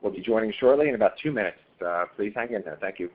will be joining shortly in about 2 minutes. Please hang in there. Thank you.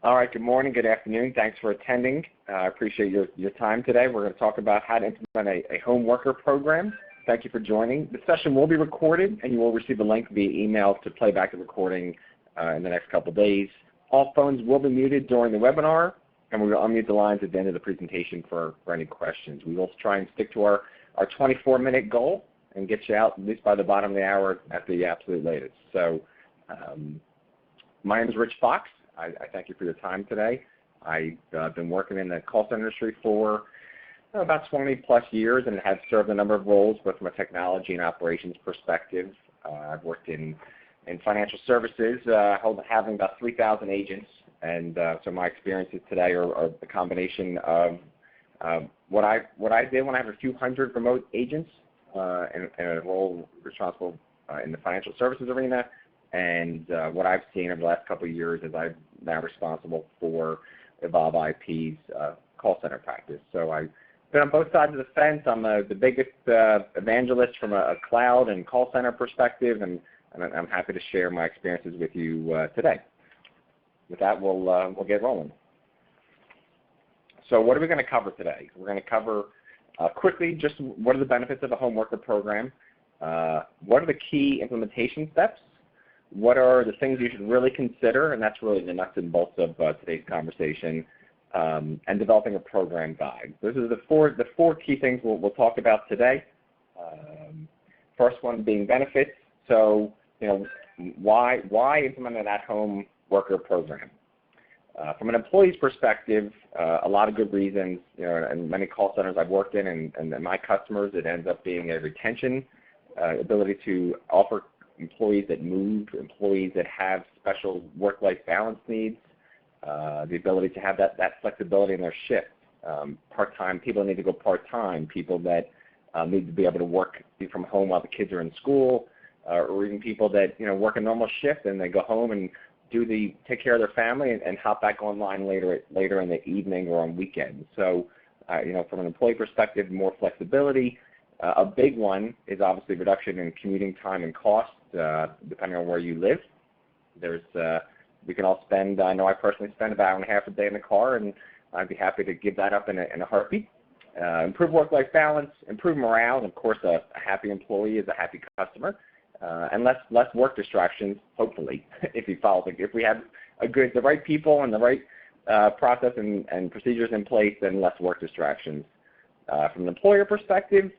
All right, good morning, good afternoon. Thanks for attending. I appreciate your time today. We're going to talk about how to implement a home worker program. Thank you for joining. The session will be recorded, and you will receive a link via email to play back the recording in the next couple of days. All phones will be muted during the webinar, and we will unmute the lines at the end of the presentation for any questions. We will try and stick to our 24-minute goal and get you out at least by the bottom of the hour at the absolute latest. So my name is Rich Fox. I thank you for your time today. I've been working in the call center industry for about 20-plus years and have served a number of roles, both from a technology and operations perspective. I've worked in financial services, having about 3,000 agents, and so my experiences today are the combination of what I did when I have a few hundred remote agents and a role responsible in the financial services arena, and what I've seen over the last couple of years as I'm now responsible for Evolve IP's call center practice. So I've been on both sides of the fence. I'm the biggest evangelist from a cloud and call center perspective, and I'm happy to share my experiences with you today. With that, we'll get rolling. So what are we going to cover today? We're going to cover quickly just what are the benefits of a home worker program, what are the key implementation steps, what are the things you should really consider, and that's really the nuts and bolts of today's conversation, and developing a program guide. Those are the four key things we'll talk about today. First one being benefits. So, why implement an at-home worker program? From an employee's perspective, a lot of good reasons. And many call centers I've worked in, and my customers, it ends up being a retention ability to offer employees that move, employees that have special work-life balance needs, the ability to have that flexibility in their shift. Part-time people need to go part-time, people that need to be able to work from home while the kids are in school, or even people that work a normal shift and they go home and take care of their family and hop back online later in the evening or on weekends. So, from an employee perspective, more flexibility. A big one is obviously reduction in commuting time and cost, depending on where you live. We can all spend, I know I personally spend about an hour and a half a day in the car, and I'd be happy to give that up in a heartbeat. Improve work-life balance, improve morale, and of course a happy employee is a happy customer. and less work distractions, hopefully, if we have the right people and the right process and procedures in place, then less work distractions. From an employer perspective,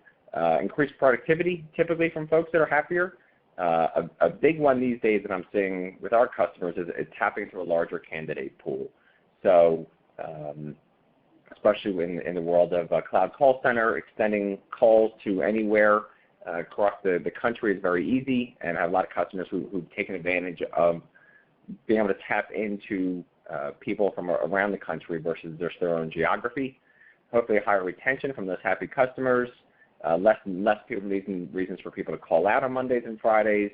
increased productivity, typically from folks that are happier. A big one these days that I'm seeing with our customers is tapping into a larger candidate pool. So especially in the world of cloud call center, extending calls to anywhere across the country is very easy, and I have a lot of customers who've taken advantage of being able to tap into people from around the country versus just their own geography. Hopefully higher retention from those happy customers, less reasons for people to call out on Mondays and Fridays.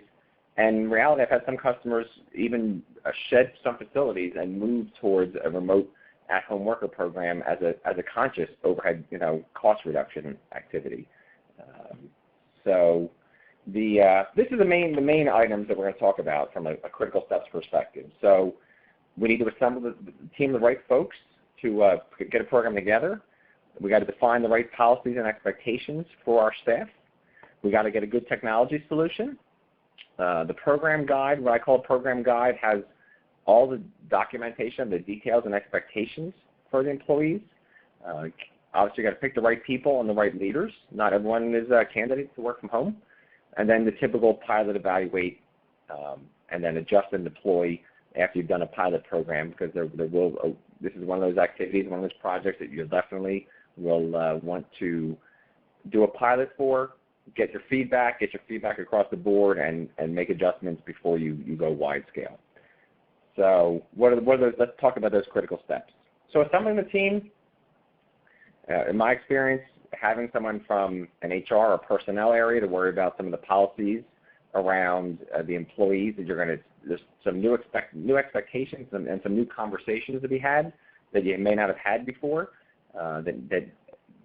And in reality, I've had some customers even shed some facilities and move towards a remote at-home worker program as a conscious overhead, cost reduction activity. So this is the main items that we're going to talk about from a critical steps perspective. So we need to assemble the team of the right folks to get a program together. We got to define the right policies and expectations for our staff. We got to get a good technology solution. The program guide, what I call a program guide, has all the documentation, the details and expectations for the employees. Obviously, you got to pick the right people and the right leaders. Not everyone is a candidate to work from home. And then the typical pilot, evaluate, and then adjust and deploy after you've done a pilot program, because this is one of those activities, one of those projects that you definitely will want to do a pilot for, get your feedback across the board, and make adjustments before you go wide scale. So what are those? Let's talk about those critical steps. So assembling the team, in my experience, having someone from an HR or personnel area to worry about some of the policies around the employees that there's some new expectations and some new conversations to be had that you may not have had before, that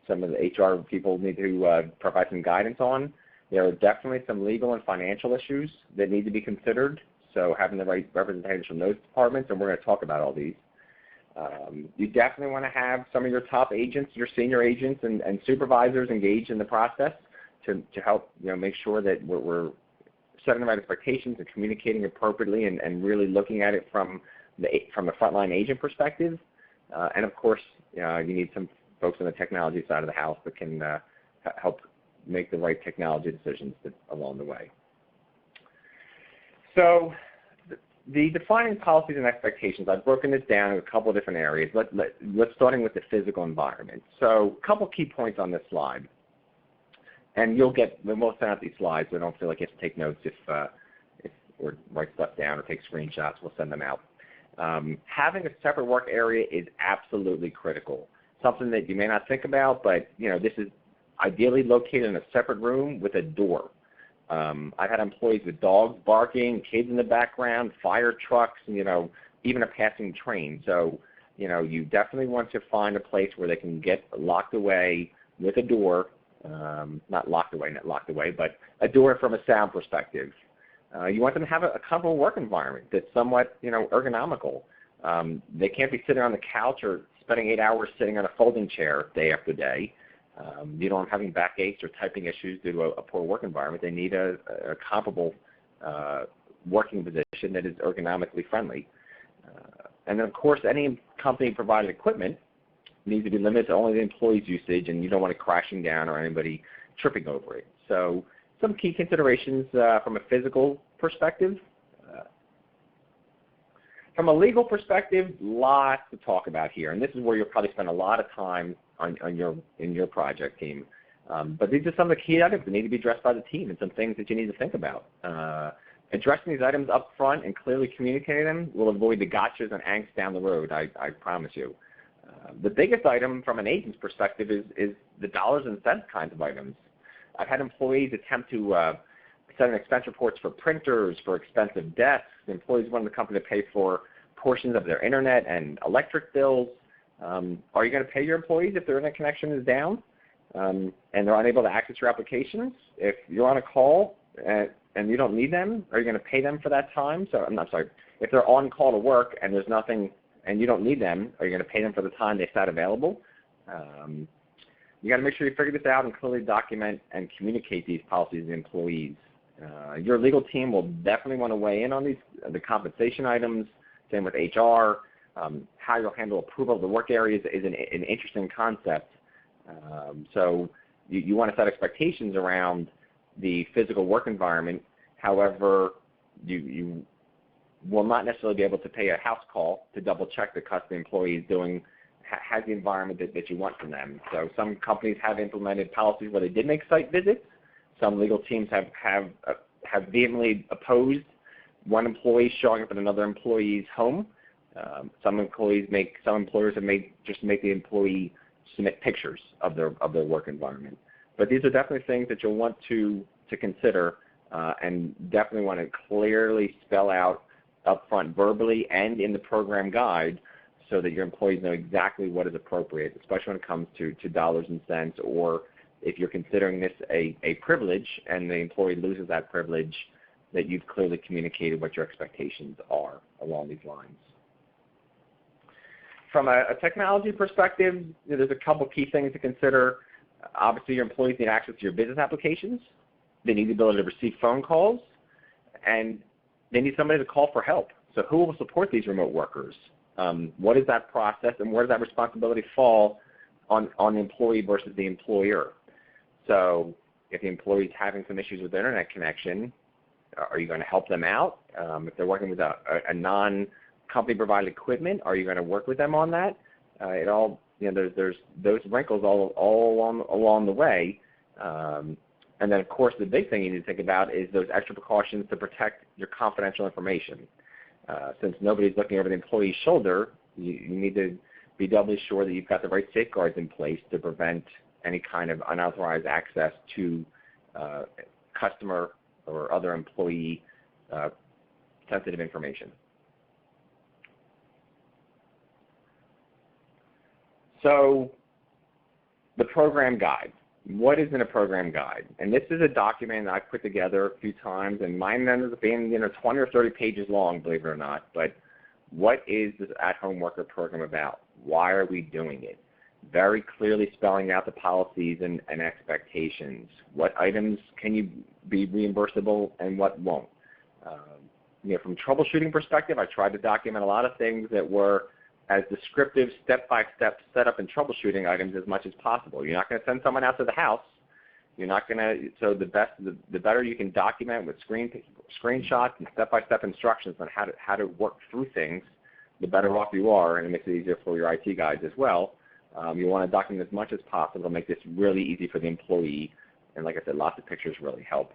some of the HR people need to provide some guidance on. There are definitely some legal and financial issues that need to be considered, so having the right representatives from those departments, and we're going to talk about all these. You definitely want to have some of your top agents, your senior agents and supervisors engaged in the process to help make sure that we're setting the right expectations and communicating appropriately and really looking at it from the frontline agent perspective. And of course, you need some folks on the technology side of the house that can help make the right technology decisions along the way. So the defining policies and expectations, I've broken this down in a couple of different areas. Let's starting with the physical environment. So a couple key points on this slide. And we'll send out these slides, so don't feel like you have to take notes or write stuff down or take screenshots. We'll send them out. Having a separate work area is absolutely critical. Something that you may not think about, but this is ideally located in a separate room with a door. I've had employees with dogs barking, kids in the background, fire trucks, even a passing train. So, you definitely want to find a place where they can get locked away with a door, not locked away, but a door from a sound perspective. You want them to have a comfortable work environment that's somewhat, ergonomical. They can't be sitting on the couch or spending 8 hours sitting on a folding chair day after day. You don't having backaches or typing issues due to a poor work environment. They need a comparable working position that is ergonomically friendly. And then, of course, any company-provided equipment needs to be limited to only the employee's usage, and you don't want it crashing down or anybody tripping over it. So some key considerations from a physical perspective. From a legal perspective, lots to talk about here, and this is where you'll probably spend a lot of time in your project team. But these are some of the key items that need to be addressed by the team and some things that you need to think about. Addressing these items up front and clearly communicating them will avoid the gotchas and angst down the road, I promise you. The biggest item from an agent's perspective is the dollars and cents kinds of items. I've had employees attempt to send in expense reports for printers, for expensive desks. The employees want the company to pay for portions of their internet and electric bills. Are you going to pay your employees if their internet connection is down and they're unable to access your applications? If you're on a call and you don't need them, are you going to pay them for that time? So I'm sorry. If they're on call to work and there's nothing and you don't need them, are you going to pay them for the time they sat available? You got to make sure you figure this out and clearly document and communicate these policies to employees. Your legal team will definitely want to weigh in on the compensation items, same with HR. How you'll handle approval of the work areas is an interesting concept. So you want to set expectations around the physical work environment. However, you will not necessarily be able to pay a house call to double check that the employee is doing, has the environment that you want from them. So some companies have implemented policies where they did make site visits. Some legal teams have vehemently opposed one employee showing up at another employee's home. Some employers have just make the employee submit pictures of their work environment. But these are definitely things that you'll want to consider and definitely want to clearly spell out upfront verbally and in the program guide so that your employees know exactly what is appropriate, especially when it comes to dollars and cents, or if you're considering this a privilege and the employee loses that privilege, that you've clearly communicated what your expectations are along these lines. From a technology perspective, there's a couple key things to consider. Obviously, your employees need access to your business applications. They need the ability to receive phone calls, and they need somebody to call for help. So who will support these remote workers? What is that process, and where does that responsibility fall on the employee versus the employer? So if the employee is having some issues with their internet connection, are you going to help them out? If they're working with a non-company provided equipment, are you going to work with them on that? There's those wrinkles all along the way. And then, of course, the big thing you need to think about is those extra precautions to protect your confidential information. Since nobody's looking over the employee's shoulder, you need to be doubly sure that you've got the right safeguards in place to prevent any kind of unauthorized access to customer or other employee sensitive information. So the program guide. What is in a program guide? And this is a document that I've put together a few times, and mine ends up being 20 or 30 pages long, believe it or not. But what is this at-home worker program about? Why are we doing it? Very clearly spelling out the policies and expectations. What items can you be reimbursable and what won't? From troubleshooting perspective, I tried to document a lot of things that were as descriptive step-by-step setup and troubleshooting items as much as possible. You're not going to send someone out to the house. You're not going to. So the better you can document with screenshots and step-by-step instructions on how to work through things, the better off you are, and it makes it easier for your IT guys as well. You want to document as much as possible, make this really easy for the employee, and like I said, lots of pictures really help.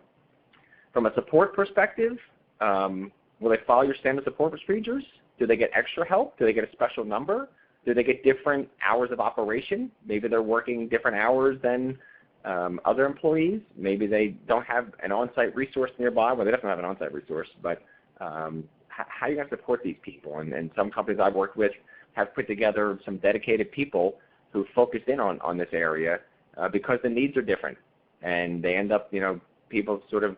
From a support perspective, will they follow your standard support procedures? Do they get extra help? Do they get a special number? Do they get different hours of operation? Maybe they're working different hours than other employees. Maybe they don't have an on-site resource nearby. Well, they definitely have an on-site resource, but how are you going to support these people? And some companies I've worked with have put together some dedicated people who focus in on this area because the needs are different. And they end up, people sort of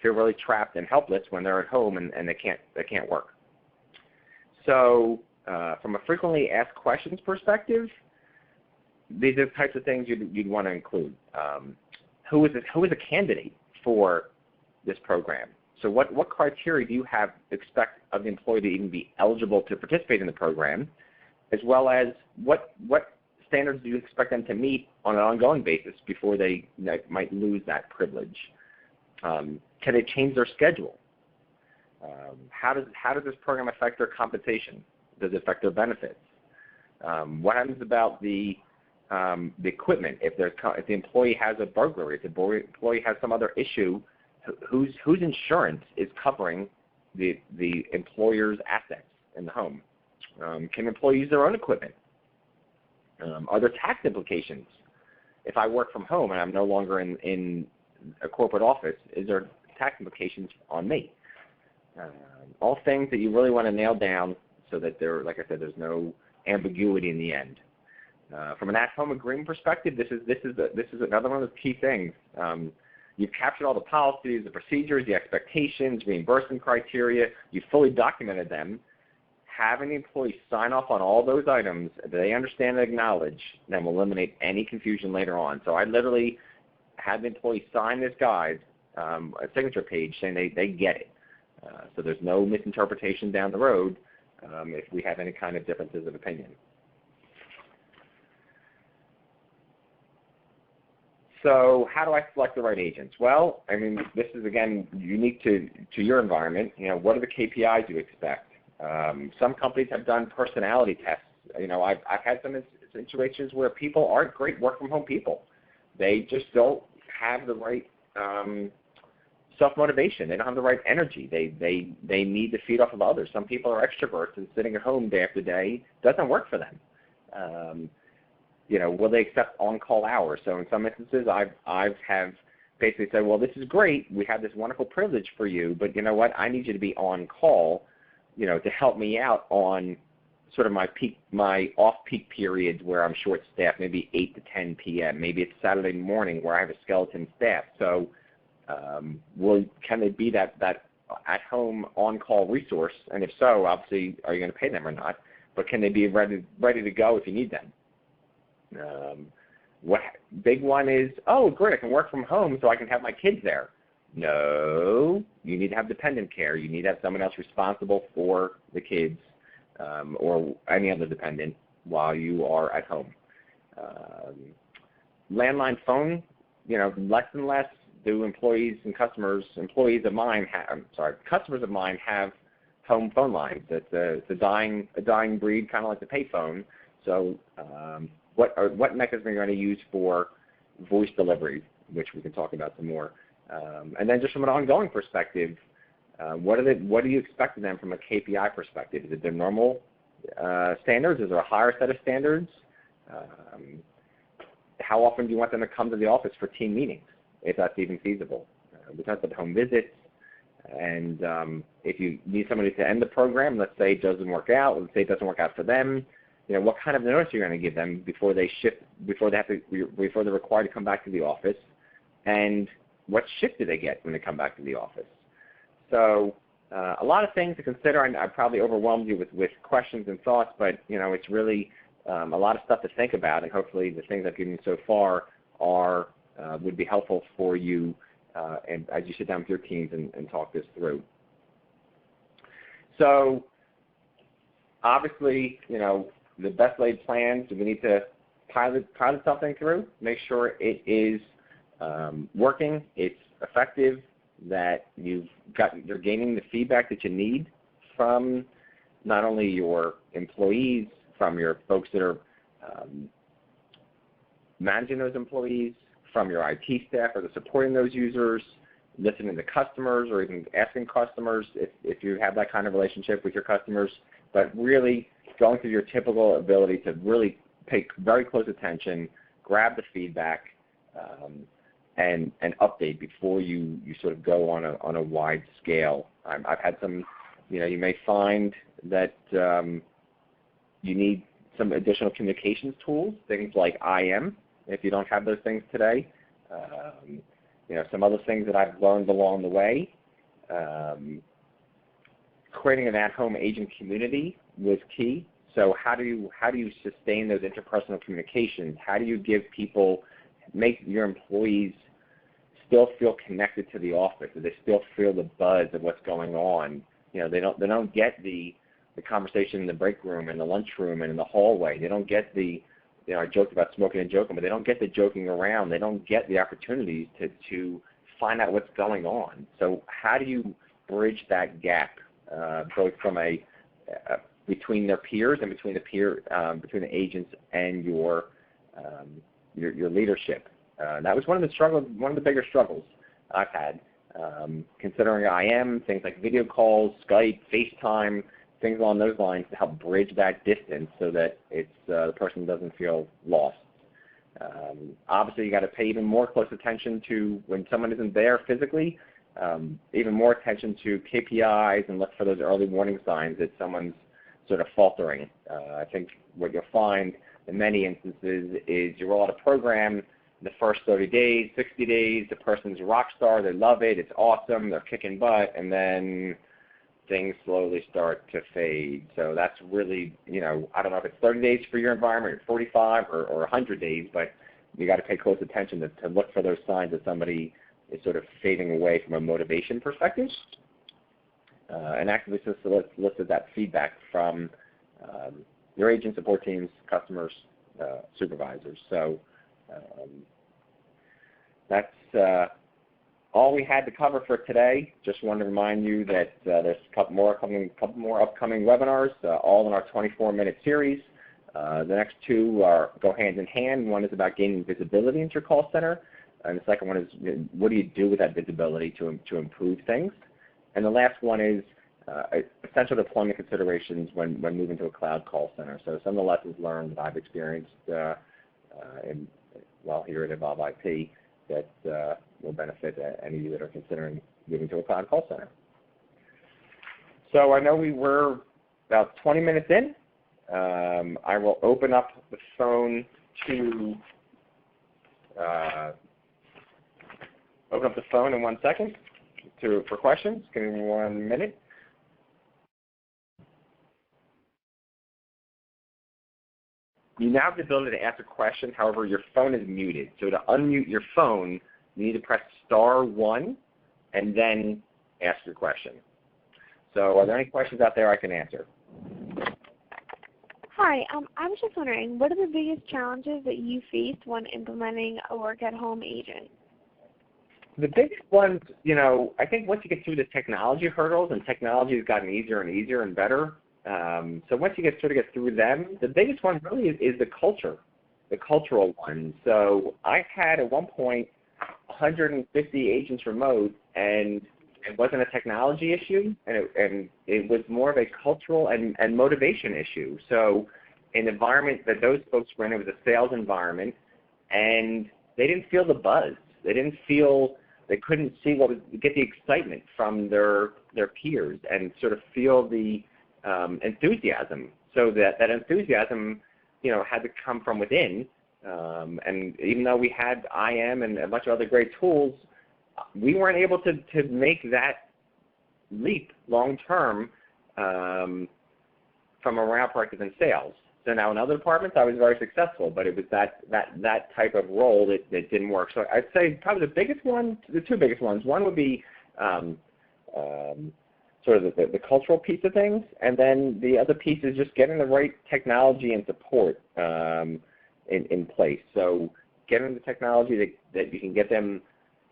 feel really trapped and helpless when they're at home and they can't work. So from a frequently asked questions perspective, these are the types of things you'd want to include. Who is a candidate for this program? So what criteria do you expect of the employee to even be eligible to participate in the program, as well as what standards do you expect them to meet on an ongoing basis before they might lose that privilege? Can they change their schedule? How does this program affect their compensation? Does it affect their benefits? What happens about the equipment? If the employee has a burglary, if the employee has some other issue, whose insurance is covering the employer's assets in the home? Can the employee use their own equipment? Are there tax implications? If I work from home and I'm no longer in a corporate office, is there tax implications on me? All things that you really want to nail down so that like I said, there's no ambiguity in the end. From an at-home agreement perspective, this is another one of the key things. You've captured all the policies, the procedures, the expectations, reimbursement criteria. You've fully documented them. Having the employee sign off on all those items that they understand and acknowledge, then will eliminate any confusion later on. So I literally had the employee sign this guide a signature page saying they get it. So there's no misinterpretation down the road if we have any kind of differences of opinion. So how do I select the right agents? Well, I mean, this is, again, unique to your environment. You know, what are the KPIs you expect? Some companies have done personality tests. You know, I've had some situations where people aren't great work-from-home people. They just don't have the right self-motivation. They don't have the right energy. They need to feed off of others. Some people are extroverts, and sitting at home day after day doesn't work for them. You know, will they accept on-call hours? So in some instances, I've basically said, well, this is great. We have this wonderful privilege for you, but you know what? I need you to be on call, you know, to help me out on sort of my off-peak periods where I'm short-staffed, maybe 8 to 10 p.m. Maybe it's Saturday morning where I have a skeleton staff. So can they be that at-home on-call resource? And if so, obviously, are you going to pay them or not? But can they be ready to go if you need them? What big one is, oh, great, I can work from home so I can have my kids there. No, you need to have dependent care. You need to have someone else responsible for the kids or any other dependent while you are at home. Landline phone, you know, less and less do customers of mine have home phone lines. It's a dying breed, kind of like the payphone. So what mechanism are you going to use for voice delivery, which we can talk about some more. And then just from an ongoing perspective, what do you expect of them from a KPI perspective? Is it their normal standards? Is there a higher set of standards? How often do you want them to come to the office for team meetings, if that's even feasible? We talked about home visits, and if you need somebody to end the program, let's say it doesn't work out, let's say it doesn't work out for them, you know, what kind of notice are you going to give them before they're required to come back to the office, and what shift do they get when they come back to the office? So a lot of things to consider, and I probably overwhelmed you with questions and thoughts, but you know, it's really a lot of stuff to think about, and hopefully the things I've given you so far would be helpful for you and as you sit down with your teams and talk this through. So obviously, you know, the best laid plans, we need to pilot something through, make sure it is working, it's effective, that you're gaining the feedback that you need from not only your employees, from your folks that are managing those employees, from your IT staff or the supporting those users, listening to customers or even asking customers if you have that kind of relationship with your customers, but really going through your typical ability to really pay very close attention, grab the feedback, and update before you sort of go on a wide scale. I've had some, you know, you may find that you need some additional communications tools, things like IM, if you don't have those things today. You know, some other things that I've learned along the way. Creating an at-home agent community was key. So how do you sustain those interpersonal communications? How do you make your employees still feel connected to the office? Do they still feel the buzz of what's going on? You know, they don't get the conversation in the break room and the lunchroom and in the hallway. They don't get you know, I joked about smoking and joking, but they don't get the joking around. They don't get the opportunities to find out what's going on. So how do you bridge that gap, both from between their peers and between the agents and your leadership? That was one of the bigger struggles I've had. Considering IM, things like video calls, Skype, FaceTime, things along those lines to help bridge that distance so that the person doesn't feel lost. Obviously, you got to pay even more close attention to when someone isn't there physically, even more attention to KPIs and look for those early warning signs that someone's sort of faltering. I think what you'll find in many instances is you roll out a program, the first 30 days, 60 days, the person's a rock star, they love it, it's awesome, they're kicking butt, and then things slowly start to fade. So that's really, you know, I don't know if it's 30 days for your environment or 45 or 100 days, but you got to pay close attention to look for those signs that somebody is sort of fading away from a motivation perspective. And actively solicit that feedback from your agent support teams, customers, supervisors. So that's all we had to cover for today. Just wanted to remind you that there's a couple more upcoming webinars, all in our 24-minute series. The next two go hand in hand. One is about gaining visibility into your call center, and the second one is what do you do with that visibility to improve things. And the last one is essential deployment considerations when moving to a cloud call center. So some of the lessons learned that I've experienced while here at Evolve IP that will benefit any of you that are considering moving to a cloud call center. So I know we were about 20 minutes in. I will open up the phone to in 1 second for questions. Give me 1 minute. You now have the ability to ask a question. However, your phone is muted. So to unmute your phone, you need to press *1 and then ask your question. So are there any questions out there I can answer? Hi, I was just wondering, what are the biggest challenges that you faced when implementing a work-at-home agent? The biggest ones, I think once you get through the technology hurdles, and technology has gotten easier and easier and better, so once you get through them, the biggest one really is the culture, the cultural one. So I had at one point 150 agents remote, and it wasn't a technology issue, and it was more of a cultural and motivation issue. So an environment that those folks were in, it was a sales environment, and they didn't feel the buzz. They couldn't get the excitement from their peers and sort of feel the enthusiasm. So that enthusiasm, had to come from within. And even though we had IM and a bunch of other great tools, we weren't able to make that leap long term from around practice and sales. So now in other departments I was very successful, but it was that type of role that didn't work. So I'd say probably the two biggest ones. One would be sort of the cultural piece of things, and then the other piece is just getting the right technology and support in place. So getting the technology that you can get them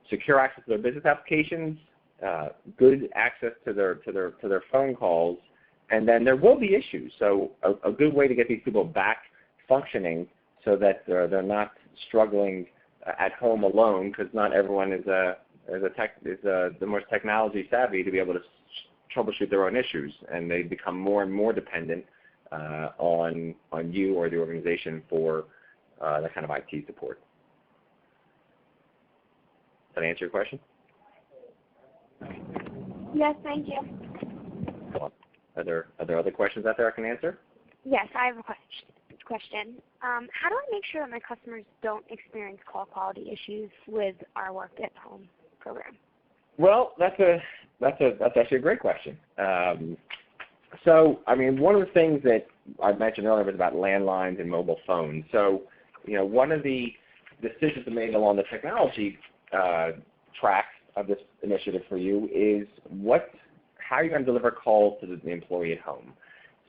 secure access to their business applications, good access to their phone calls, and then there will be issues. So a good way to get these people back functioning so that they're not struggling at home alone, because not everyone is the most technology savvy to be able to troubleshoot their own issues, and they become more and more dependent on you or the organization for that kind of IT support. Does that answer your question? Yes, thank you. Are there other questions out there I can answer? Yes, I have a question. How do I make sure that my customers don't experience call quality issues with our work-at-home program? Well, that's actually a great question. So, one of the things that I mentioned earlier was about landlines and mobile phones. So, one of the decisions made along the technology track of this initiative for you is how are you going to deliver calls to the employee at home?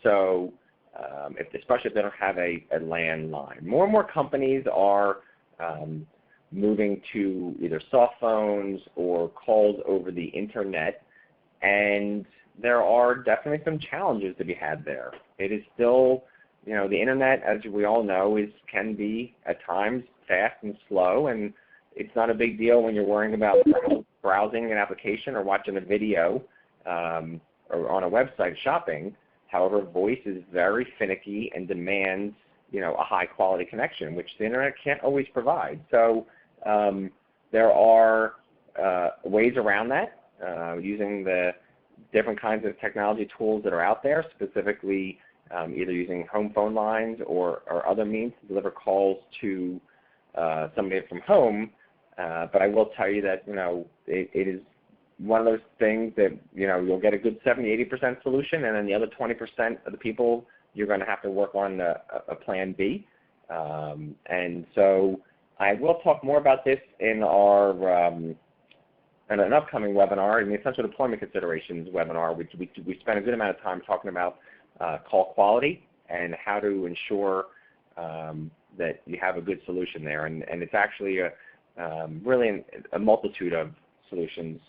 So, especially if they don't have a landline. More and more companies are moving to either soft phones or calls over the internet, and there are definitely some challenges to be had there. It is still, the internet, as we all know, can be at times fast and slow, and it's not a big deal when you're worrying about browsing an application or watching a video or on a website shopping. However, voice is very finicky and demands, a high-quality connection, which the internet can't always provide. So there are ways around that, using the different kinds of technology tools that are out there, specifically either using home phone lines or other means to deliver calls to somebody from home. But I will tell you that, it is one of those things that, you'll get a good 70-80% solution, and then the other 20% of the people, you're going to have to work on a plan B. And so I will talk more about this in our an upcoming webinar, in the essential deployment considerations webinar, we spent a good amount of time talking about call quality and how to ensure that you have a good solution there. And it's actually really a multitude of solutions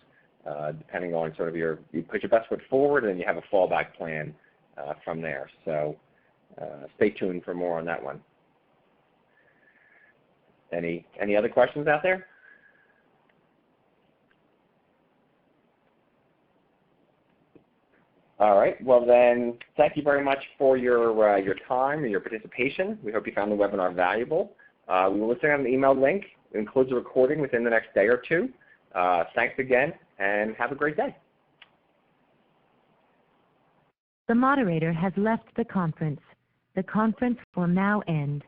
depending on sort of you put your best foot forward and you have a fallback plan from there. So stay tuned for more on that one. Any other questions out there? All right. Well, then, thank you very much for your time and your participation. We hope you found the webinar valuable. We will send out an email link. It includes a recording within the next day or two. Thanks again, and have a great day. The moderator has left the conference. The conference will now end.